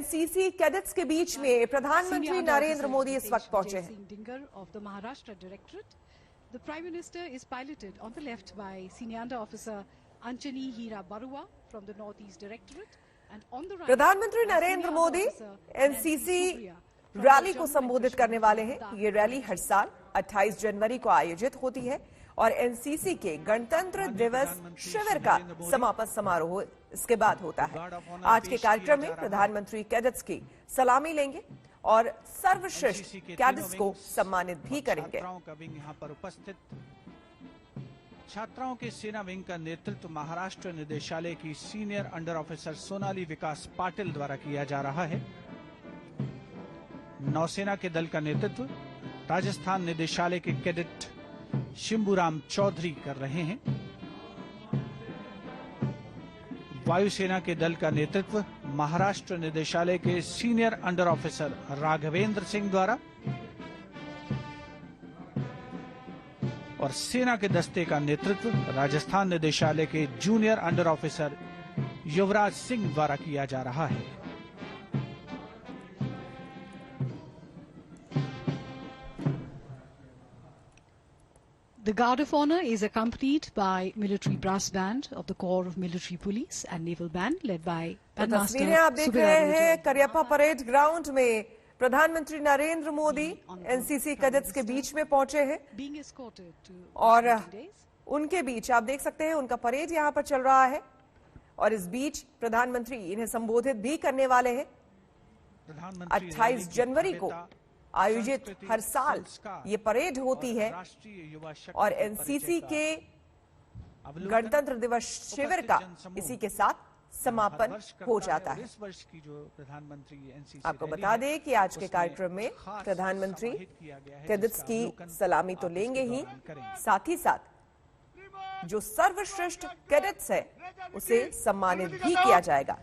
NCC cadets के बीच में प्रधानमंत्री नरेंद्र मोदी इस वक्त पहुंचे हैं। The Prime Minister is piloted on the left by Senior Under Officer Anjani Hira Barua from the Northeast Directorate, and on the right प्रधानमंत्री Narendra Modi NCC rally को संबोधित करने वाले हैं। ये रैली हर साल 28 जनवरी को आयोजित होती है और एनसीसी के गणतंत्र दिवस शिविर का समापन समारोह इसके बाद होता है। आज के कार्यक्रम में प्रधानमंत्री कैडेट्स की सलामी लेंगे और सर्वश्रेष्ठ कैडेट्स को सम्मानित भी करेंगे। यहाँ पर उपस्थित छात्राओं के सेना विंग का नेतृत्व महाराष्ट्र निदेशालय की सीनियर अंडर ऑफिसर सोनाली विकास पाटिल द्वारा किया जा रहा है। नौसेना के दल का नेतृत्व राजस्थान निदेशालय के कैडेट शिंबूराम चौधरी कर रहे हैं। वायुसेना के दल का नेतृत्व महाराष्ट्र निदेशालय के senior under officer Raghavendra Singh द्वारा और सेना के दस्ते का नेतृत्व राजस्थान निदेशालय के junior under officer Yuvraj Singh द्वारा किया जा रहा है। The Guard of Honor is accompanied by military brass band of the Corps of Military Police and Naval Band led by Bandmaster तस्वीरें आप देख रहे हैं करियप्पा परेड ग्राउंड में प्रधानमंत्री नरेंद्र मोदी एनसीसी कैडेट्स के बीच में पहुंचे हैं और उनके बीच आप देख सकते हैं उनका परेड यहां पर चल रहा है और इस बीच प्रधानमंत्री इन्हें संबोधित भी करने वाले हैं। 28 जनवरी को आयोजित हर साल ये परेड होती है और एनसीसी के गणतंत्र दिवस शिविर का इसी के साथ समापन हो जाता है। आपको बता दें कि आज के कार्यक्रम में प्रधानमंत्री कैडेट्स की सलामी तो लेंगे ही, साथ ही साथ जो सर्वश्रेष्ठ कैडेट्स है उसे सम्मानित भी किया जाएगा।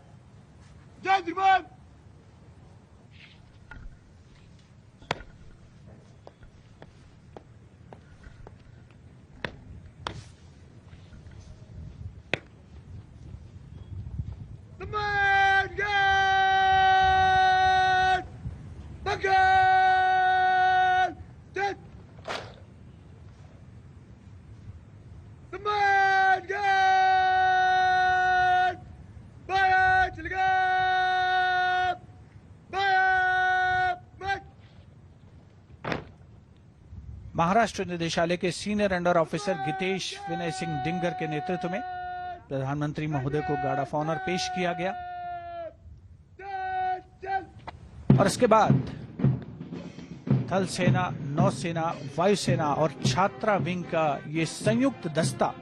महाराष्ट्र निदेशालय के senior under officer Gitesh Vinay Singh Dingar के नेतृत्व में प्रधानमंत्री महोदय को गार्ड ऑफ ऑनर पेश किया गया और इसके बाद थल सेना, नौसेना, वायुसेना और छात्रा विंग का ये संयुक्त दस्ता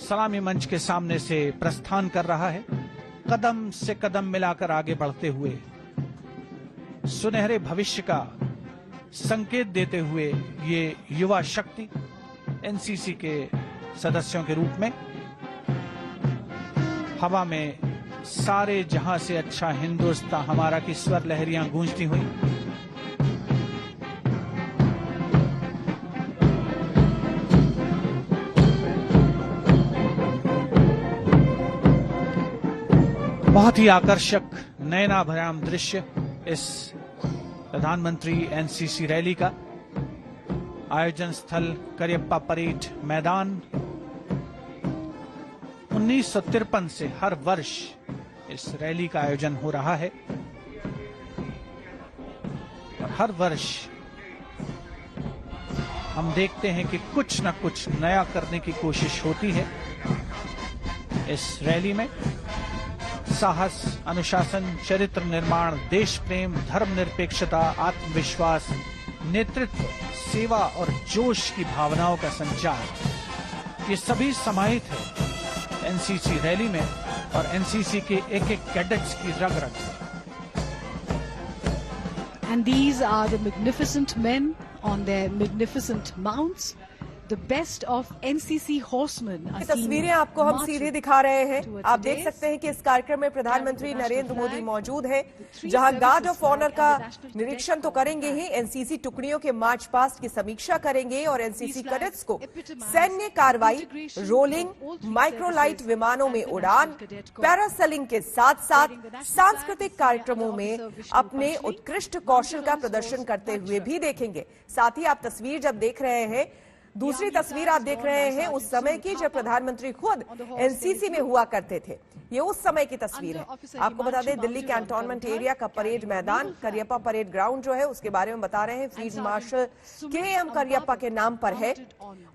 सलामी मंच के सामने से प्रस्थान कर रहा है, कदम से कदम मिलाकर आगे बढ़ते हुए सुनहरे भविष्य का संकेत देते हुए ये युवा शक्ति एनसीसी के सदस्यों के रूप में हवा में सारे जहां से अच्छा हिंदुस्तान हमारा की स्वर लहरियां गूंजती हुई बहुत ही आकर्षक नयनाभराम दृश्य इस प्रधानमंत्री एनसीसी रैली का। आयोजन स्थल करियप्पा परेड मैदान। 1953 से हर वर्ष इस रैली का आयोजन हो रहा है और हर वर्ष हम देखते हैं कि कुछ न कुछ नया करने की कोशिश होती है। इस रैली में साहस, अनुशासन, चरित्र निर्माण, देश प्रेम, धर्मनिरपेक्षता, आत्मविश्वास, नेतृत्व, सेवा और जोश की भावनाओं का संचार ये सभी समाहित है एनसीसी रैली में और एनसीसी के एक एक कैडेट्स की रग रग। And these are the magnificent men on their magnificent mounts. the best of NCC horsemen are seen तस्वीरें आपको हम सीधे दिखा रहे हैं। towards आप the देख dais. सकते हैं कि इस कार्यक्रम में प्रधानमंत्री Carry the Narendra national Modi flag. मौजूद हैं, three जहां guard services of honour flag का and the national cadet निरीक्षण तो corps करेंगे flag. ही, एनसीसी टुकड़ियों के मार्च पास्ट की समीक्षा करेंगे और एनसीसी These flags कैडेट्स को epitomize सैन्य कार्रवाई, integration rolling, of all three microlight services विमानों में and the उड़ान, national cadet corps. पैरासेलिंग के साथ साथ Wearing the national सांस्कृतिक flag, कार्यक्रमों senior में officer Vishnu अपने Panchali, उत्कृष्ट कौशल का Mounted प्रदर्शन Force करते हुए Bajra. भी देखेंगे। साथ ही आप तस्वीर जब देख रहे हैं, दूसरी तस्वीर आप देख रहे हैं उस समय की जब प्रधानमंत्री खुद एनसीसी में हुआ करते थे। ये उस समय की तस्वीर है। आपको बता दें, दिल्ली कैंटोनमेंट एरिया का परेड मैदान, करियप्पा परेड ग्राउंड जो है उसके बारे में बता रहे हैं, फील्ड मार्शल के.एम. करियप्पा के नाम पर है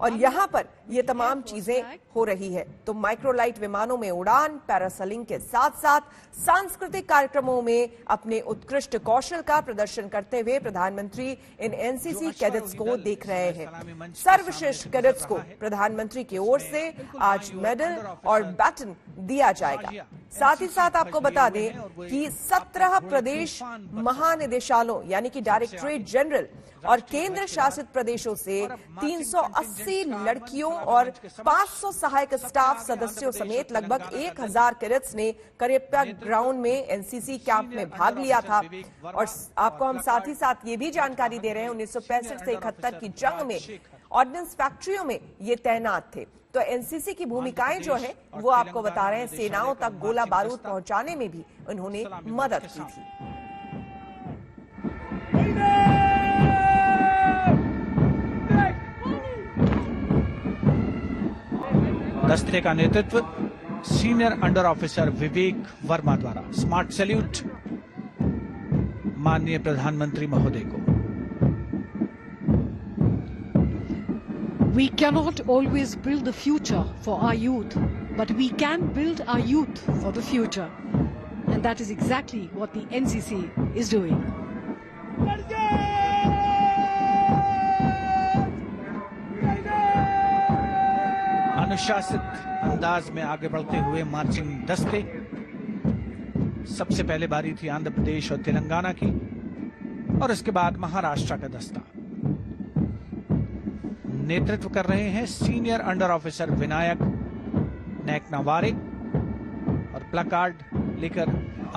और यहाँ पर ये तमाम चीजें हो रही है। तो माइक्रोलाइट विमानों में उड़ान, पैरासेलिंग के साथ साथ सांस्कृतिक कार्यक्रमों में अपने उत्कृष्ट कौशल का प्रदर्शन करते हुए प्रधानमंत्री इन एनसीसी कैडेट्स को देख रहे हैं। सर्वश्रेष्ठ कैडेट्स को प्रधानमंत्री की ओर से आज मेडल और बैटन दिया जाएगा। साथ ही साथ आपको बता दें कि 17 प्रदेश महानिदेशालयों यानी कि डायरेक्टरेट जनरल और केंद्र शासित प्रदेशों से 380 लड़कियों और 500 सहायक स्टाफ सदस्यों समेत लगभग 1000 कैडेट्स ने करियप्पा ग्राउंड में एनसीसी कैंप में भाग लिया था। और आपको हम साथ ही साथ ये भी जानकारी दे रहे हैं, 1965 से 71 की जंग में ऑर्डिनेंस फैक्ट्रियों में ये तैनात थे। तो एनसीसी की भूमिकाएं जो है वो आपको बता रहे हैं, सेनाओं तक गोला बारूद पहुंचाने में भी उन्होंने मदद की थी। दस्ते का नेतृत्व सीनियर अंडर ऑफिसर विवेक वर्मा द्वारा। स्मार्ट सैल्यूट माननीय प्रधानमंत्री महोदय को। We cannot always build the future for our youth, but we can build our youth for the future. And that is exactly what the NCC is doing. अनुशासित अंदाज में आगे बढ़ते हुए मार्चिंग दस्ते। सबसे पहले बारी थी आंध्र प्रदेश और तेलंगाना की और इसके बाद महाराष्ट्र का दस्ता। नेतृत्व कर रहे हैं सीनियर अंडर ऑफिसर विनायक नायकनवारे और प्लकार्ड लेकर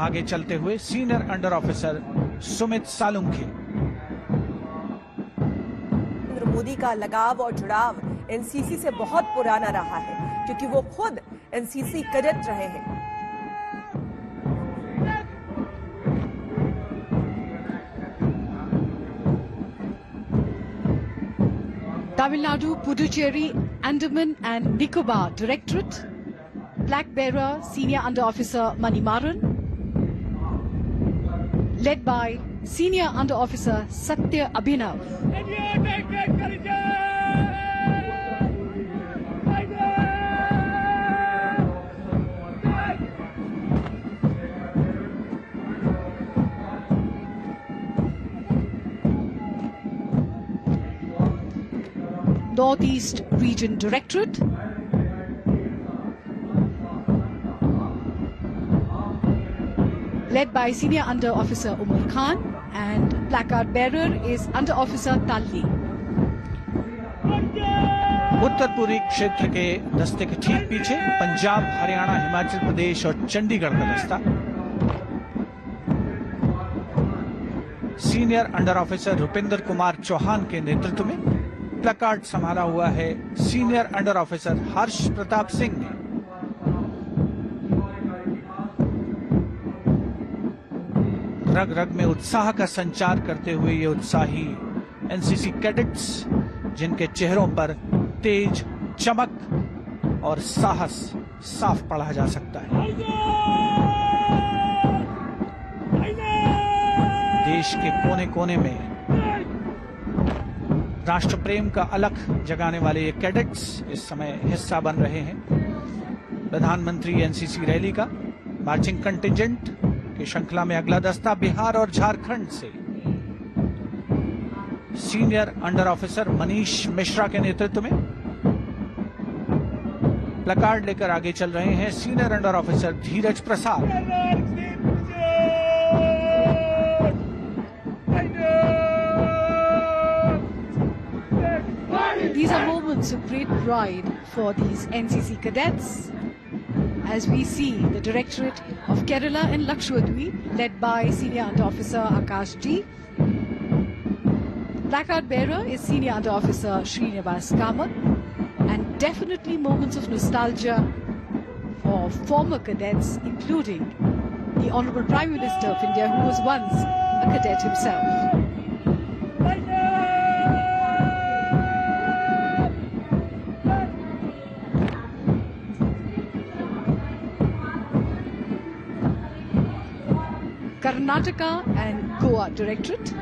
आगे चलते हुए senior under officer Sumit Salunkhe. Narendra Modi का लगाव और जुड़ाव एनसीसी से बहुत पुराना रहा है क्योंकि वो खुद एनसीसी कैडेट रहे हैं। Tamil Nadu, Puducherry, Andaman and Nicobar Directorate, Flag Bearer Senior Under Officer Manimaran, led by Senior Under Officer Satya Abhinav. Northeast Region Directorate, led by Senior Under Officer Umar Khan, and placard bearer is Under Officer Talli. उत्तर पूर्वी क्षेत्र के दस्ते के ठीक पीछे पंजाब, हरियाणा, हिमाचल प्रदेश और चंडीगढ़ का दस्ता। Senior under officer Rupendra Kumar Chauhan के नेतृत्व में प्लकार्ड संभाला हुआ है senior under officer Harsh Pratap Singh ने। रग रग में उत्साह का संचार करते हुए ये उत्साही एनसीसी कैडेट्स, जिनके चेहरों पर तेज, चमक और साहस साफ पढ़ा जा सकता है। देश के कोने कोने में राष्ट्र प्रेम का अलख जगाने वाले ये कैडेट्स इस समय हिस्सा बन रहे हैं प्रधानमंत्री एनसीसी रैली का। मार्चिंग कंटिजेंट की श्रृंखला में अगला दस्ता बिहार और झारखंड से senior under officer Manish Mishra के नेतृत्व में प्लकार्ड लेकर आगे चल रहे हैं senior under officer Dheeraj Prasad. These are moments ride for these NCC cadets. As we see the Directorate of Kerala and Lakshadweep led by Senior Under Officer Akash G. Placard bearer is Senior Under Officer Srinivas Kamath, and definitely moments of nostalgia for former cadets, including the Honorable Prime Minister of India, who was once a cadet himself. Karnataka and Goa Directorate,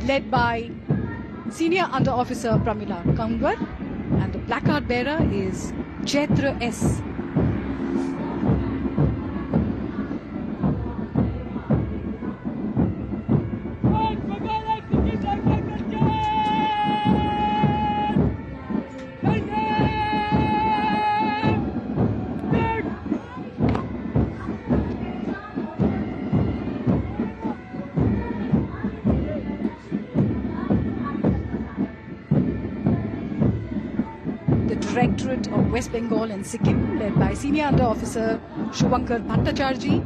led by Senior Under Officer Pramila Kangwar, and the placard bearer is Chaitra S. Directorate of West Bengal and Sikkim, led by Senior Under Officer Shubhankar Bhattacharjee,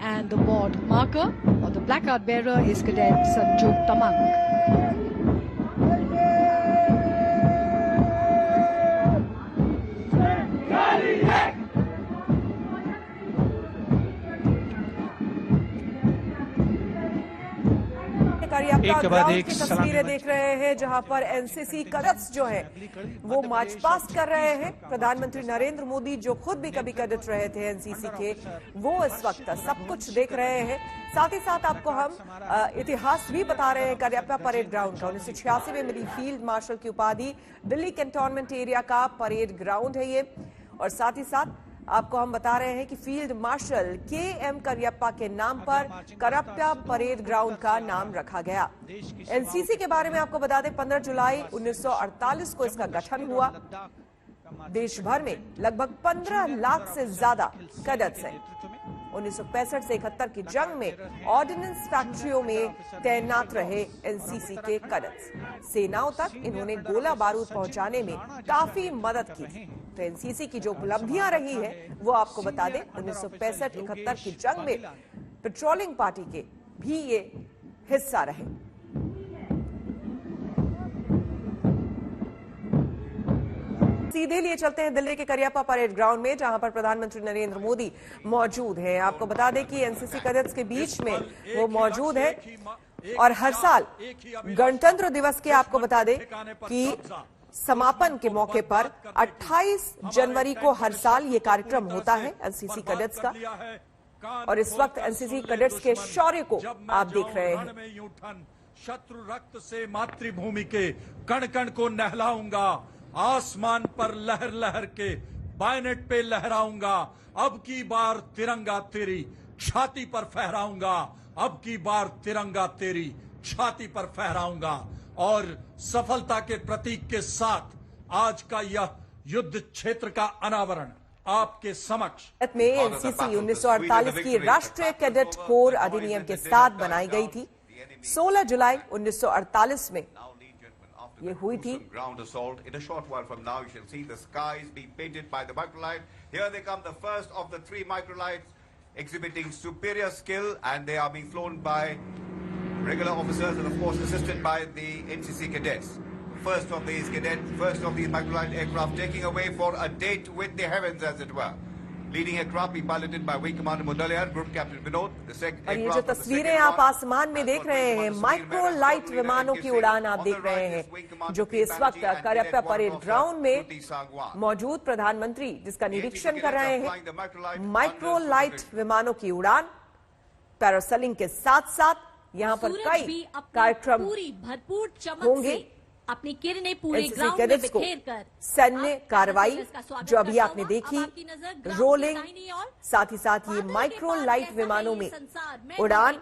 and the board marker or the placard bearer is Cadet Sanjog Tamang. Ground की तस्वीरें देख रहे हैं जहां पर NCC cadets जो है वो मार्च पास्ट कर रहे हैं। प्रधानमंत्री नरेंद्र मोदी जो खुद भी कभी कैडेट रहे थे एनसीसी के, वो इस वक्त सब कुछ देख रहे हैं। साथ ही साथ आपको हम इतिहास भी बता रहे हैं करियप्पा परेड ग्राउंड का। 1986 में मिली फील्ड मार्शल की उपाधि, दिल्ली कैंटोनमेंट एरिया का परेड ग्राउंड है ये। और साथ ही साथ आपको हम बता रहे हैं कि फील्ड मार्शल के.एम. करियप्पा के नाम पर करियप्पा परेड ग्राउंड का नाम रखा गया। एनसीसी के बारे में आपको बता दें, 15 जुलाई 1948 को इसका गठन हुआ। देश भर में लगभग 15 लाख से ज्यादा कैडेट्स हैं। 1965 से 71 की जंग में ऑर्डिनेंस फैक्ट्रियों में तैनात रहे एनसीसी के कैडेट्स। सेनाओं तक इन्होंने गोला बारूद पहुंचाने में काफी मदद की थी। तो एनसीसी की जो उपलब्धियां रही है वो आपको बता दें, 1965-71 की जंग में पेट्रोलिंग पार्टी के भी ये हिस्सा रहे। सीधे लिए चलते हैं दिल्ली के करियप्पा परेड ग्राउंड में, जहां पर प्रधानमंत्री नरेंद्र मोदी मौजूद हैं। आपको बता दें कि एनसीसी कैडेट्स के बीच में वो मौजूद है और हर साल गणतंत्र दिवस के आपको बता दें कि समापन के मौके पर 28 जनवरी को हर साल ये कार्यक्रम होता है एनसीसी कैडेट्स का। और इस वक्त एनसीसी कैडेट्स के शौर्य को आप देख रहे हैं। शत्रु रक्त से मातृभूमि के कण कण को नहलाऊंगा, आसमान पर लहर लहर के बायनेट पे लहराऊंगा। अब की बार तिरंगा तेरी छाती पर फहराऊंगा, अब की बार तिरंगा तेरी छाती पर फहराऊंगा। और सफलता के प्रतीक के साथ आज का यह युद्ध क्षेत्र का अनावरण आपके समक्ष में एनसीसी 1948 की राष्ट्रीय कैडेट कोर अधिनियम के साथ बनाई गई थी। 16 जुलाई 1948 में ये हुई थी। Ground assault. In a short while from now, you shall see the skies be painted by the microlight. Here they come, the first of the 3 microlights, exhibiting superior skill, and they are being flown by regular officers and, of course, assisted by the NCC cadets. First of these microlight aircraft taking away for a date with the heavens, as it were. Leading aircraft be piloted by Wing Commander Mudaliar, Group Captain Vinod. और ये जो तस्वीरें आप आसमान में देख रहे हैं, माइक्रो लाइट विमानों की उड़ान आप देख रहे हैं, जो कि इस वक्त करियप्पा परेड ग्राउंड में मौजूद प्रधानमंत्री जिसका निरीक्षण कर रहे हैं। माइक्रो लाइट विमानों की उड़ान, पैरासेलिंग के साथ साथ यहाँ पर कई कार्यक्रम होंगे। अपनी किरणें पूरे ग्राउंड में बिखेर कर सैन्य कार्रवाई जो अभी आपने देखी, रोलिंग, साथ ही साथ ये माइक्रो लाइट विमानों में उड़ान,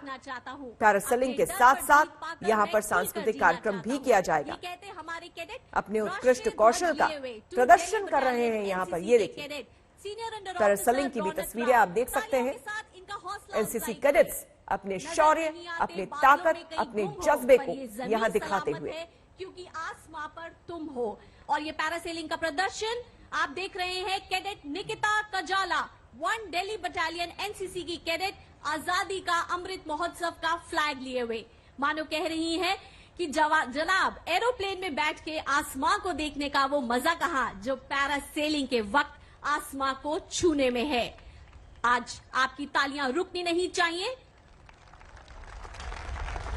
पैरासेलिंग के साथ साथ यहाँ पर सांस्कृतिक कार्यक्रम भी किया जाएगा। अपने उत्कृष्ट कौशल का प्रदर्शन कर रहे हैं यहाँ पर। ये देखिए, पैरासेलिंग की भी तस्वीरें आप देख सकते हैं। एनसीसी कैडेट्स अपने शौर्य, अपने ताकत, अपने जज्बे को यहाँ दिखाते हुए। क्योंकि आसमां पर तुम हो। और ये पैरासेलिंग का प्रदर्शन आप देख रहे हैं cadet Nikita Kajala 1 Delhi battalion NCC की कैडेट आजादी का अमृत महोत्सव का फ्लैग लिए हुए मानो कह रही हैं कि जनाब एरोप्लेन में बैठ के आसमां को देखने का वो मजा कहां जो पैरासेलिंग के वक्त आसमां को छूने में है। आज आपकी तालियां रुकनी नहीं चाहिए।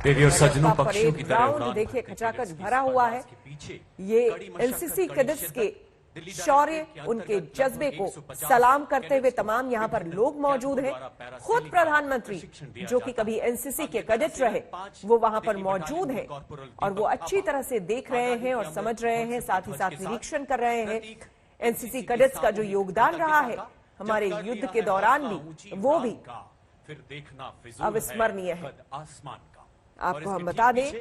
देवियों सज्जनों पक्षियों की तरह देखिए खचाखच भरा हुआ है। ये एनसीसी कैडेट्स के शौर्य, उनके जज्बे को सलाम करते हुए तमाम यहाँ पर लोग मौजूद हैं। खुद प्रधानमंत्री जो कि कभी एनसीसी के कैडेट रहे वो वहां पर मौजूद हैं और वो अच्छी तरह से देख रहे हैं और समझ रहे हैं, साथ ही साथ निरीक्षण कर रहे हैं। एनसीसी कैडेट्स का जो योगदान रहा है हमारे युद्ध के दौरान भी, वो भी अविस्मरणीय है। आपको हम बता दें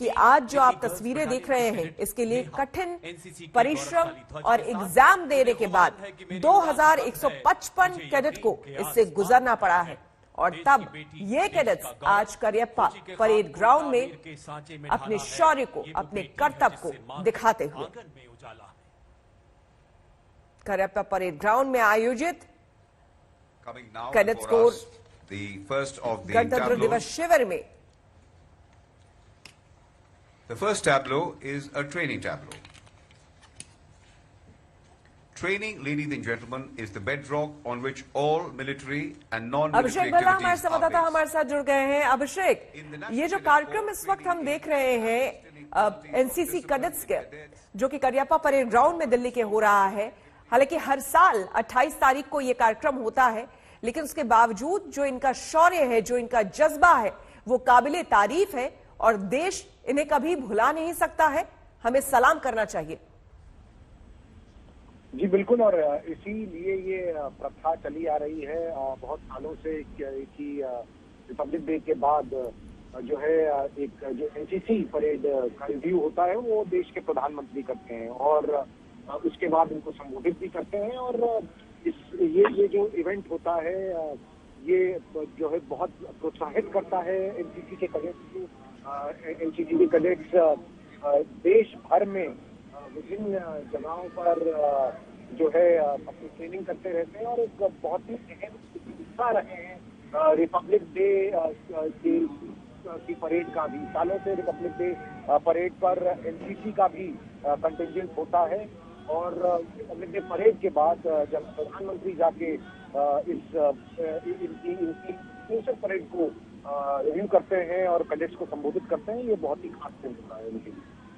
कि आज जो आप तस्वीरें देख रहे हैं इसके लिए कठिन परिश्रम और एग्जाम देने के बाद 2155 कैडेट को इससे गुजरना पड़ा है और तब ये कैडेट्स आज करियप्पा परेड ग्राउंड में अपने शौर्य को, अपने कर्तव्य को दिखाते हुए करियप्पा परेड ग्राउंड में आयोजित कैडेट्स कोर गणतंत्र दिवस शिविर में The first tableau is a training tableau. Training, ladies and gentlemen, is the bedrock on which all military and non-military अभिषेक भल्ला हमारे activities are संवाददाता based. हमारे साथ जुड़ गए हैं। अभिषेक, ये जो कार्यक्रम इस वक्त हम देख रहे हैं एनसीसी कैडेट्स के जो कि करियप्पा परेड ग्राउंड में दिल्ली के हो रहा है, हालांकि हर साल 28 तारीख को ये कार्यक्रम होता है, लेकिन उसके बावजूद जो इनका शौर्य है, जो इनका जज्बा है, वो काबिले तारीफ है और देश इन्हें कभी भुला नहीं सकता है। हमें सलाम करना चाहिए। जी बिल्कुल, और इसीलिए ये प्रथा चली आ रही है बहुत सालों से कि रिपब्लिक डे के बाद जो है एक जो एनसीसी परेड का रिव्यू होता है वो देश के प्रधानमंत्री करते हैं और उसके बाद उनको संबोधित भी करते हैं। और ये जो इवेंट होता है ये जो है बहुत प्रोत्साहित करता है एनसीसी के कैडेट्स को। एनसीसी के कैडेट्स देश भर में विभिन्न जगहों पर जो है अपनी ट्रेनिंग करते रहते हैं और एक बहुत ही अहम हिस्सा रहे हैं रिपब्लिक डे की परेड का भी। सालों से रिपब्लिक डे परेड पर एनसीसी का भी कंटिंजेंट होता है और रिपब्लिक डे परेड के बाद जब प्रधानमंत्री जाके इनकी परेड को रिव्यू करते हैं और कैडेट्स को संबोधित करते हैं, ये बहुत ही खास दिन होता है उनके लिए।